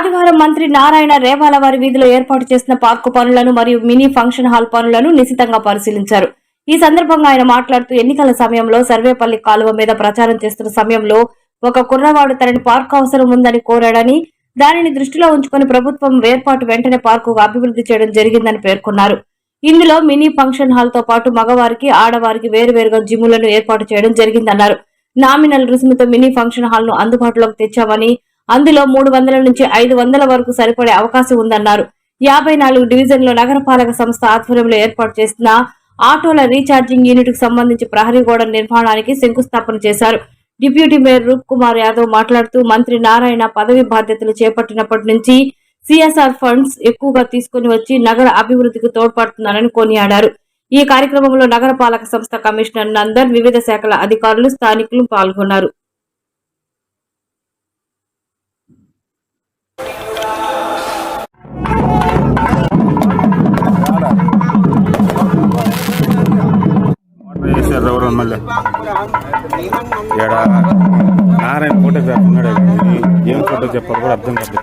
ఆదివారం మంత్రి నారాయణ రేవాలవారి వీధిలో ఏర్పాటు చేసిన పార్కు పనులను మరియు మినీ ఫంక్షన్ హాల్ పనులను నిశితంగా పరిశీలించారు. ఈ సందర్భంగా ఆయన మాట్లాడుతూ ఎన్నికల సమయంలో సర్వేపల్లి కాలువ మీద ప్రచారం చేస్తున్న సమయంలో ఒక కుర్రవాడు తనని పార్కు అవసరం ఉందని కోరాడని, దానిని దృష్టిలో ఉంచుకుని ప్రభుత్వం ఏర్పాటు వెంటనే పార్కు అభివృద్ధి చేయడం జరిగిందని పేర్కొన్నారు. ఇందులో మినీ ఫంక్షన్ హాల్ తో పాటు మగవారికి ఆడవారికి వేరువేరుగా జిమ్ములను ఏర్పాటు చేయడం జరిగిందన్నారు. నామినల్ రుసుముతో మినీ ఫంక్షన్ హాల్ ను అందుబాటులోకి తెచ్చామని, అందులో 300 నుంచి 500 వరకు సరిపడే అవకాశం ఉందన్నారు. 54 డివిజన్లో నగరపాలక సంస్థ ఆధ్వర్యంలో ఏర్పాటు చేసిన ఆటోల రీఛార్జింగ్ యూనిట్ కు సంబంధించి ప్రహరీ గోడ నిర్మాణానికి శంకుస్థాపన చేశారు. డిప్యూటీ మేయర్ రూప్ కుమార్ యాదవ్ మాట్లాడుతూ మంత్రి నారాయణ పదవి బాధ్యతలు చేపట్టినప్పటి నుంచి సిఎస్ఆర్ ఫండ్స్ ఎక్కువగా తీసుకుని వచ్చి నగర అభివృద్ధికి తోడ్పడుతున్నారని కొనియాడారు. ఈ కార్యక్రమంలో నగరపాలక సంస్థ కమిషనర్ నందన్, వివిధ శాఖల అధికారులు, స్థానికులు పాల్గొన్నారు. నారాయణ ఫోటోగ్రాఫర్ ఉన్నాడే కానీ ఏం ఫోటో చెప్పాలి కూడా అర్థం కాదు.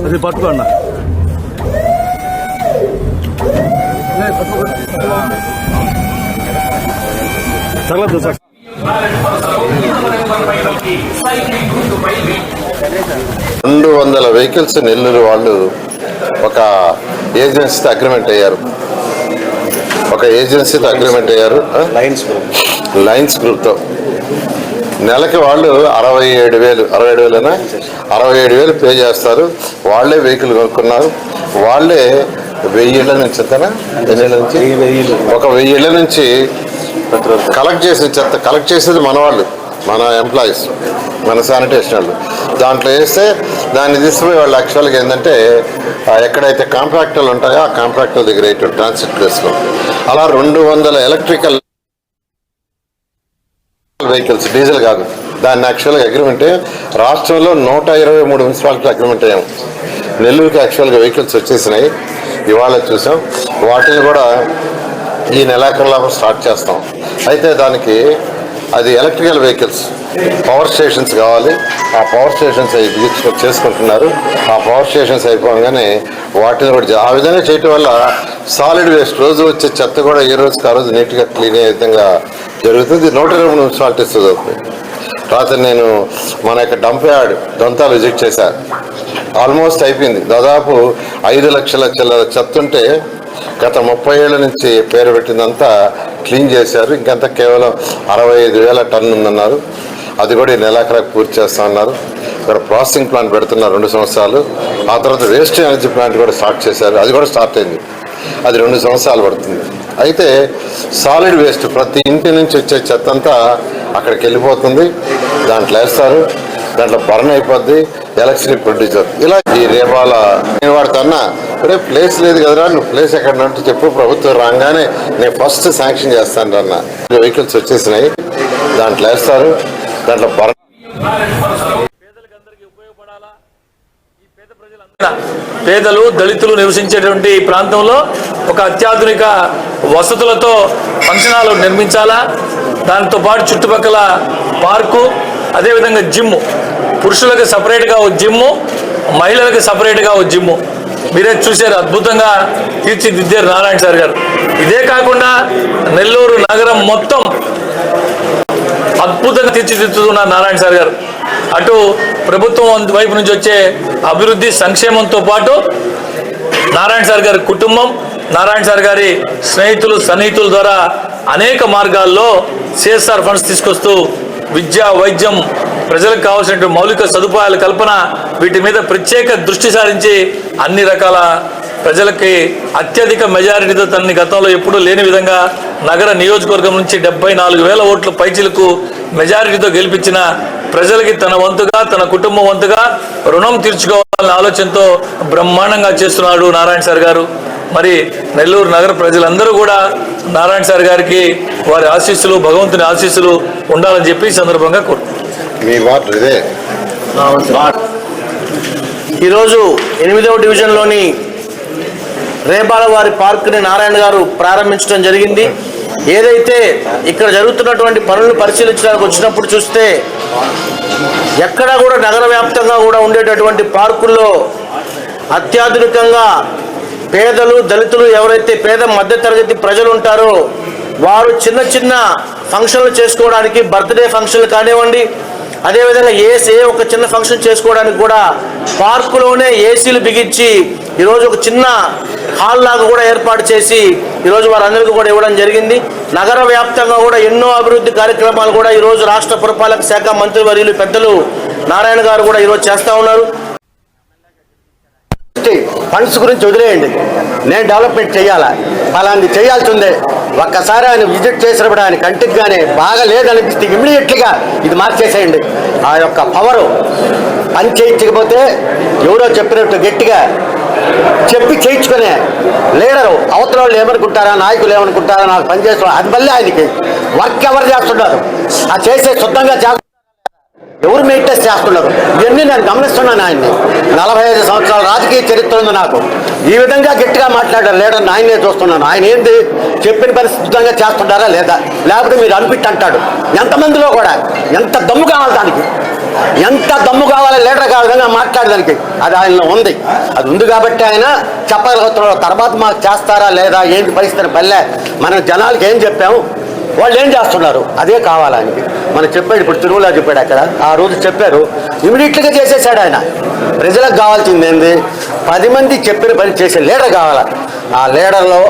అది పట్టుకోండి. తగలదు సార్. 200 వెహికల్స్ నెల్లూరు వాళ్ళు ఒక ఏజెన్సీతో అగ్రిమెంట్ అయ్యారు. లయన్స్ గ్రూప్తో నెలకి వాళ్ళు 67,000 పే చేస్తారు. వాళ్ళే వెహికల్ కొనుక్కున్నారు. వాళ్ళే 1000 ఇళ్ల నుంచి ఒక 1000 ఇళ్ల నుంచి కలెక్ట్ చేసేది మన వాళ్ళు, మన ఎంప్లాయీస్, మన శానిటేషన్ వాళ్ళు. దాంట్లో వేస్తే దాన్ని తీసుకుపోయి వాళ్ళు యాక్చువల్గా ఏంటంటే ఎక్కడైతే కాంట్రాక్టర్లు ఉంటాయో ఆ కాంట్రాక్టర్ దగ్గర ట్రాన్సిట్ ప్లేస్లో అలా 200 ఎలక్ట్రికల్ వెహికల్స్, డీజిల్ కాదు, దాన్ని యాక్చువల్గా అగ్రిమెంట్ రాష్ట్రంలో 123 మున్సిపాలిటీ అగ్రిమెంట్ అయ్యాము. నెల్లూరుకి యాక్చువల్గా వెహికల్స్ వచ్చేసినాయి, ఇవాళ చూసాం. వాటిని కూడా ఈ నెలాఖరులో స్టార్ట్ చేస్తాం. అయితే దానికి అది ఎలక్ట్రికల్ వెహికల్స్, పవర్ స్టేషన్స్ కావాలి. ఆ పవర్ స్టేషన్స్ చేసుకుంటున్నారు. ఆ పవర్ స్టేషన్స్ అయిపోగానే వాటిని కూడా ఆ విధంగా చేయటం వల్ల సాలిడ్ వేస్ట్, రోజు వచ్చే చెత్త కూడా ఏ రోజుకి ఆ రోజు నీట్గా క్లీన్ అయ్యే విధంగా జరుగుతుంది. 123 మున్సిపాలిటీస్ జరుగుతుంది. తర్వాత నేను మన యొక్క డంప్ యార్డ్ దొంతాలు విజిట్ చేశాను. ఆల్మోస్ట్ అయిపోయింది. దాదాపు 5 లక్షల చిల్లర చెత్త ఉంటే గత 30 ఏళ్ల నుంచి పేరు పెట్టిందంతా క్లీన్ చేశారు. ఇంకంతా కేవలం 65,000 టన్ను ఉందన్నారు. అది కూడా ఈ నెలాఖరికి పూర్తి చేస్తా ఉన్నారు. ఇక్కడ ప్రాసెసింగ్ ప్లాంట్ పెడుతున్నారు 2 సంవత్సరాలు. ఆ తర్వాత వేస్ట్ ఎనర్జీ ప్లాంట్ కూడా స్టార్ట్ చేశారు. అది కూడా స్టార్ట్ అయింది. అది 2 సంవత్సరాలు పడుతుంది. అయితే సాలిడ్ వేస్ట్ ప్రతి ఇంటి నుంచి వచ్చే చెత్త అంతా అక్కడికి వెళ్ళిపోతుంది. దాంట్లో వేస్తారు, దాంట్లో బర్న్ అయిపోద్ది, ఎలక్ట్రిసిటీ ప్రొడ్యూసర్. ఇలా ఈ రేపాల నేను వాడుతున్నా రేపు ప్లేస్ లేదు కదరా, నువ్వు ప్లేస్ ఎక్కడ అంటే చెప్పు, ప్రభుత్వం రాగానే నేను ఫస్ట్ శాంక్షన్ చేస్తాను అన్న. వెహికల్స్ వచ్చేసినాయి, దాంట్లో వేస్తారు, దాంట్లో బర్న్. పేదలు, దళితులు నివసించేటువంటి ప్రాంతంలో ఒక అత్యాధునిక వసతులతో ఫంక్షన్ హాల్ నిర్మించాలా. దాంతో పాటు చుట్టుపక్కల పార్కు, అదేవిధంగా జిమ్, పురుషులకు సపరేట్గా ఒక జిమ్ము, మహిళలకు సపరేట్గా ఒక జిమ్ము. మీరే చూశారు, అద్భుతంగా తీర్చిదిద్దారు నారాయణ సార్ గారు. ఇదే కాకుండా నెల్లూరు నగరం మొత్తం అద్భుతంగా తీర్చిదిద్దుతున్న నారాయణ సార్ గారు. అటు ప్రభుత్వం వైపు నుంచి వచ్చే అభివృద్ధి సంక్షేమంతో పాటు నారాయణ సార్ గారి కుటుంబం, నారాయణ సార్ గారి స్నేహితులు, సన్నిహితుల ద్వారా అనేక మార్గాల్లో సిఎస్ఆర్ ఫండ్స్ తీసుకొస్తూ విద్య, వైద్యం, ప్రజలకు కావాల్సినటువంటి మౌలిక సదుపాయాల కల్పన, వీటి మీద ప్రత్యేక దృష్టి సారించి అన్ని రకాల ప్రజలకి అత్యధిక మెజారిటీతో తనని గతంలో ఎప్పుడూ లేని విధంగా నగర నియోజకవర్గం నుంచి 74,000 ఓట్ల పైచిలకు మెజారిటీతో గెలిపించిన ప్రజలకి తన వంతుగా, తన కుటుంబం వంతుగా రుణం తీర్చుకోవాలనే ఆలోచనతో బ్రహ్మాండంగా చేస్తున్నాడు నారాయణ సార్ గారు. మరి నెల్లూరు నగర ప్రజలందరూ కూడా నారాయణ సార్ గారికి వారి ఆశీస్సులు, భగవంతుని ఆశీస్సులు ఉండాలని చెప్పి ఈ సందర్భంగా ఈరోజు 8వ డివిజన్లోని రేపాలవారి పార్కుని నారాయణ గారు ప్రారంభించడం జరిగింది. ఏదైతే ఇక్కడ జరుగుతున్నటువంటి పనులను పరిశీలించడానికి వచ్చినప్పుడు చూస్తే ఎక్కడా కూడా నగర వ్యాప్తంగా కూడా ఉండేటటువంటి పార్కుల్లో అత్యాధునికంగా పేదలు దళితులు ఎవరైతే పేద మధ్యతరగతి ప్రజలు ఉంటారో వారు చిన్న చిన్న ఫంక్షన్లు చేసుకోవడానికి బర్త్డే ఫంక్షన్లు కానివ్వండి, అదేవిధంగా ఏ ఒక చిన్న ఫంక్షన్ చేసుకోవడానికి కూడా పార్కులోనే ఏసీలు బిగించి ఈరోజు ఒక చిన్న హాల్ లాగా కూడా ఏర్పాటు చేసి ఈరోజు వారందరికీ కూడా ఇవ్వడం జరిగింది. నగర వ్యాప్తంగా కూడా ఎన్నో అభివృద్ధి కార్యక్రమాలు కూడా ఈరోజు రాష్ట్ర పురపాలక శాఖ మంత్రివర్యులు పెద్దలు నారాయణ గారు కూడా ఈరోజు చేస్తూ ఉన్నారు. ఫండ్స్ గురించి వదిలేయండి, నేను డెవలప్మెంట్ చేయాలా, అలాంటి చేయాల్సిందే. ఒక్కసారి ఆయన విజిట్ చేసినప్పుడు ఆయన కంటికి కానీ బాగా లేదనిపిస్తే ఇమ్మీడియట్గా ఇది మార్చేసేయండి. ఆ యొక్క పవరు పని చేయించకపోతే ఎవరో చెప్పినట్టు గట్టిగా చెప్పి చేయించుకునే లీడరు అవతల వాళ్ళు ఏమనుకుంటారా, నాయకులు ఏమనుకుంటారా, నాకు పనిచేస్తాం అది మళ్ళీ ఆయనకి వర్క్ ఎవరు చేస్తున్నారు, ఆ చేసే శుద్ధంగా ఎవరు మెయింటెన్స్ చేస్తున్నారు, ఇవన్నీ నేను గమనిస్తున్నాను. ఆయన్ని 45 సంవత్సరాల రాజకీయ చరిత్ర ఉంది నాకు. ఈ విధంగా గట్టిగా మాట్లాడారు లీడర్ని ఆయనే చూస్తున్నాను. ఆయన ఏంది చెప్పిన పని శుద్ధంగా చేస్తున్నారా లేదా, లేకపోతే మీరు అనిపిట్టి అంటాడు. ఎంతమందిలో కూడా ఎంత దమ్ము కావాలి, దానికి ఎంత దమ్ము కావాలి లీడర్ ఆ విధంగా మాట్లాడడానికి, అది ఆయనలో ఉంది. అది ఉంది కాబట్టి ఆయన చెప్పగలుగుతున్నాడు. తర్వాత మాకు చేస్తారా లేదా ఏంటి పరిస్థితి పల్లె మనం జనాలకి ఏం చెప్పాము, వాళ్ళు ఏం చేస్తున్నారు, అదే కావాలి ఆయనకి. మనం చెప్పాడు, ఇప్పుడు తిరుమల చెప్పాడు, అక్కడ ఆ రోజు చెప్పారు, ఇమీడియట్గా చేసేసాడు ఆయన. ప్రజలకు కావాల్సింది ఏంది, 10 మంది చెప్పిన పని చేసే లీడర్ కావాలి. ఆ లీడర్లో